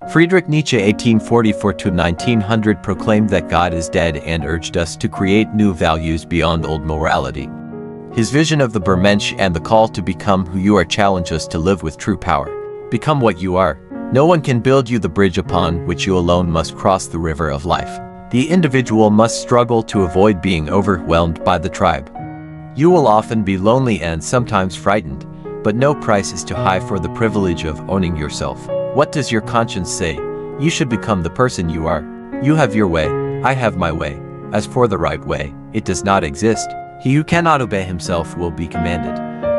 Friedrich Nietzsche (1844–1900) proclaimed that God is dead and urged us to create new values beyond old morality. His vision of the Bermensch and the call to become who you are challenge us to live with true power. Become what you are. No one can build you the bridge upon which you alone must cross the river of life. The individual must struggle to avoid being overwhelmed by the tribe. You will often be lonely and sometimes frightened, but no price is too high for the privilege of owning yourself. What does your conscience say? You should become the person you are. You have your way, I have my way. As for the right way, it does not exist. He who cannot obey himself will be commanded.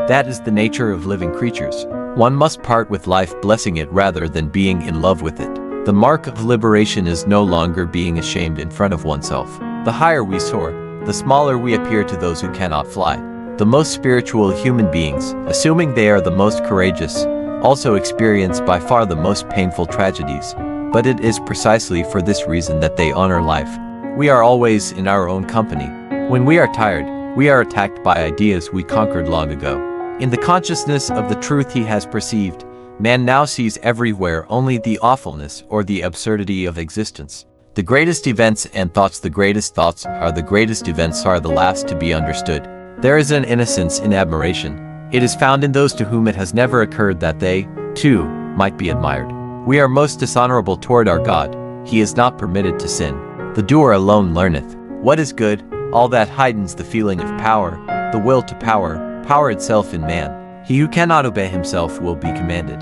That is the nature of living creatures. One must part with life blessing it rather than being in love with it. The mark of liberation is no longer being ashamed in front of oneself. The higher we soar, the smaller we appear to those who cannot fly. The most spiritual human beings, assuming they are the most courageous, also experience by far the most painful tragedies, but it is precisely for this reason that they honor life. We are always in our own company. When we are tired, we are attacked by ideas we conquered long ago. In the consciousness of the truth he has perceived, man now sees everywhere only the awfulness or the absurdity of existence. The greatest events and thoughts are the greatest events are the last to be understood. There is an innocence in admiration. It is found in those to whom it has never occurred that they, too, might be admired. We are most dishonorable toward our God. He is not permitted to sin. The doer alone learneth what is good. All that heightens the feeling of power, the will to power, power itself in man. He who cannot obey himself will be commanded.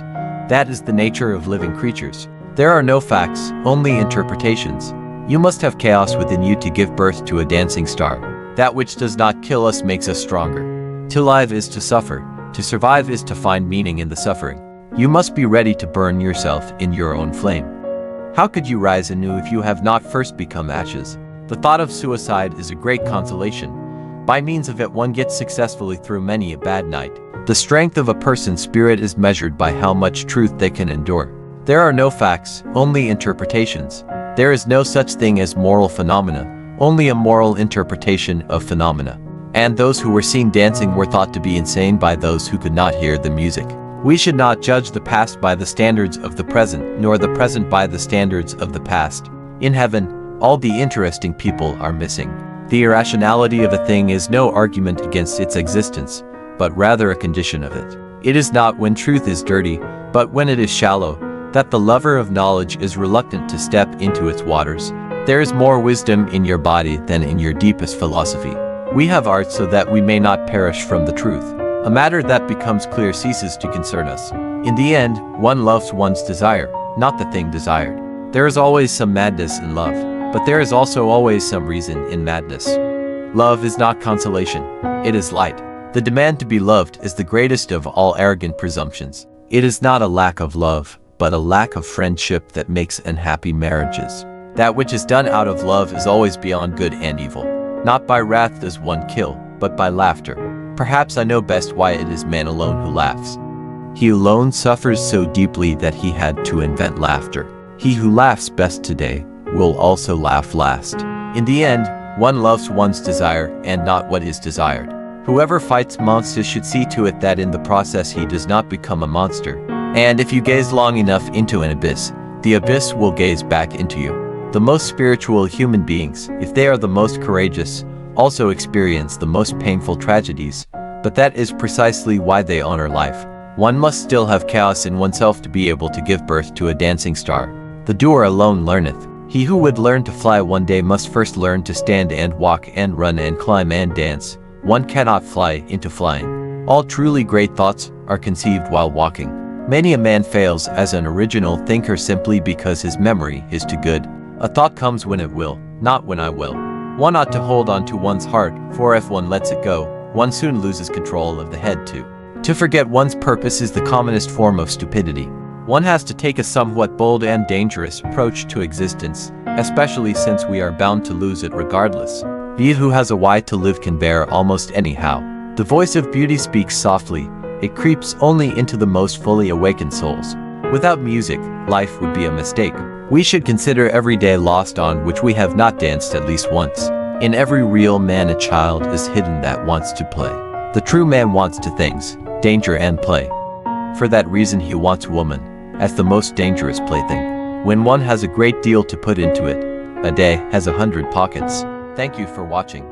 That is the nature of living creatures. There are no facts, only interpretations. You must have chaos within you to give birth to a dancing star. That which does not kill us makes us stronger. To live is to suffer. To survive is to find meaning in the suffering. You must be ready to burn yourself in your own flame. How could you rise anew if you have not first become ashes? The thought of suicide is a great consolation. By means of it one gets successfully through many a bad night. The strength of a person's spirit is measured by how much truth they can endure. There are no facts, only interpretations. There is no such thing as moral phenomena, only a moral interpretation of phenomena. And those who were seen dancing were thought to be insane by those who could not hear the music. We should not judge the past by the standards of the present, nor the present by the standards of the past. In heaven, all the interesting people are missing. The irrationality of a thing is no argument against its existence, but rather a condition of it. It is not when truth is dirty, but when it is shallow, that the lover of knowledge is reluctant to step into its waters. There is more wisdom in your body than in your deepest philosophy. We have art so that we may not perish from the truth. A matter that becomes clear ceases to concern us. In the end, one loves one's desire, not the thing desired. There is always some madness in love, but there is also always some reason in madness. Love is not consolation, it is light. The demand to be loved is the greatest of all arrogant presumptions. It is not a lack of love, but a lack of friendship that makes unhappy marriages. That which is done out of love is always beyond good and evil. Not by wrath does one kill, but by laughter. Perhaps I know best why it is man alone who laughs. He alone suffers so deeply that he had to invent laughter. He who laughs best today will also laugh last. In the end, one loves one's desire and not what is desired. Whoever fights monsters should see to it that in the process he does not become a monster. And if you gaze long enough into an abyss, the abyss will gaze back into you. The most spiritual human beings, if they are the most courageous, also experience the most painful tragedies, but that is precisely why they honor life. One must still have chaos in oneself to be able to give birth to a dancing star. The doer alone learneth. He who would learn to fly one day must first learn to stand and walk and run and climb and dance. One cannot fly into flying. All truly great thoughts are conceived while walking. Many a man fails as an original thinker simply because his memory is too good. A thought comes when it will, not when I will. One ought to hold on to one's heart, for if one lets it go, one soon loses control of the head too. To forget one's purpose is the commonest form of stupidity. One has to take a somewhat bold and dangerous approach to existence, especially since we are bound to lose it regardless. He who has a why to live can bear almost anyhow. The voice of beauty speaks softly. It creeps only into the most fully awakened souls. Without music, life would be a mistake. We should consider every day lost on which we have not danced at least once. In every real man a child is hidden that wants to play. The true man wants two things, danger and play. For that reason he wants woman, as the most dangerous plaything. When one has a great deal to put into it, a day has 100 pockets. Thank you for watching.